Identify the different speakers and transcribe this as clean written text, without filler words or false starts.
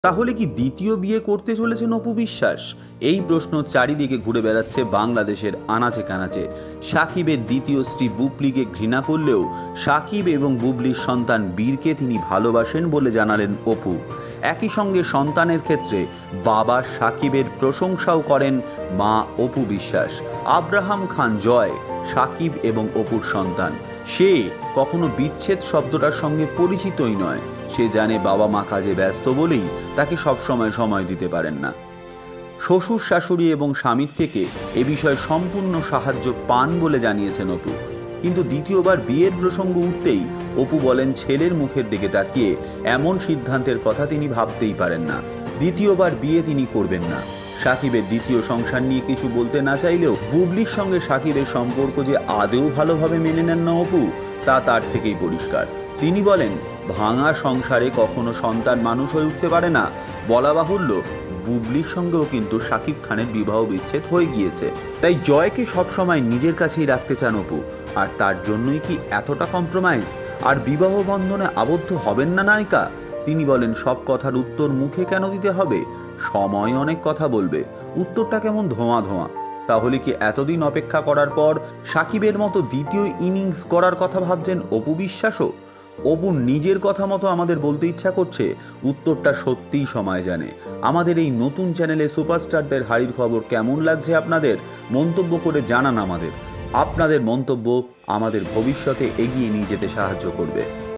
Speaker 1: তাহলে কি দ্বিতীয় বিয়ে করতে চলেছেন অপু বিশ্বাস? এই প্রশ্ন চারিদিকে ঘুরে বেড়াচ্ছে বাংলাদেশের আনাচে কানাচে। সাকিবের দ্বিতীয় স্ত্রী বুবলিকে ঘৃণা করলেও সাকিব এবং বুবলির সন্তান বীরকে তিনি ভালোবাসেন বলে জানালেন অপু। একই সঙ্গে সন্তানের ক্ষেত্রে বাবা সাকিবের প্রশংসাও করেন মা অপু বিশ্বাস। আব্রাহাম খান জয় সাকিব এবং অপুর সন্তান। সে কখনো বিচ্ছেদ শব্দটার সঙ্গে পরিচিতই নয়। সে জানে বাবা মা কাজে ব্যস্ত বলেই তাকে সবসময় সময় দিতে পারেন না। শ্বশুর শাশুড়ি এবং স্বামীর থেকে এ বিষয়ে সম্পূর্ণ সাহায্য পান বলে জানিয়েছেন অপু। কিন্তু দ্বিতীয়বার বিয়ের প্রসঙ্গ উঠতেই অপু বলেন ছেলের মুখের দিকে তাকিয়ে এমন সিদ্ধান্তের কথা তিনি ভাবতেই পারেন না। দ্বিতীয়বার বিয়ে তিনি করবেন না। সাকিবের দ্বিতীয় সংসার নিয়ে কিছু বলতে না চাইলেও বুবলির সঙ্গে সাকিবের সম্পর্ক যে আদৌ ভালোভাবে মেনে নেন না অপু, তা তার থেকেই পরিষ্কার। তিনি বলেন, ভাঙা সংসারে কখনো সন্তান মানুষ হয়ে উঠতে পারে না। বলা বাহুল্য, বুবলির সঙ্গেও কিন্তু শাকিব খানের বিবাহ বিচ্ছেদ হয়ে গিয়েছে। তাই জয়কে সবসময় নিজের কাছেই রাখতে চান অপু। আর তার জন্যই কি এতটা কম্প্রোমাইজ? আর বিবাহ বন্ধনে আবদ্ধ হবেন না নায়িকা? তিনি বলেন, সব কথার উত্তর মুখে কেন দিতে হবে? সময় অনেক কথা বলবে। উত্তরটা কেমন ধোঁয়া ধোঁয়া। তাহলে কি এতদিন অপেক্ষা করার পর সাকিবের মতো দ্বিতীয় ইনিংস করার কথা ভাবছেন অপু বিশ্বাসও? অপুর নিজের কথা মতো আমাদের বলতে ইচ্ছা করছে, উত্তরটা সত্যিই সময় জানে। আমাদের এই নতুন চ্যানেলে সুপারস্টারদের হাড়ির খবর কেমন লাগছে আপনাদের? মন্তব্য করে জানান আমাদের। আপনাদের মন্তব্য আমাদের ভবিষ্যতে এগিয়ে নিয়ে যেতে সাহায্য করবে।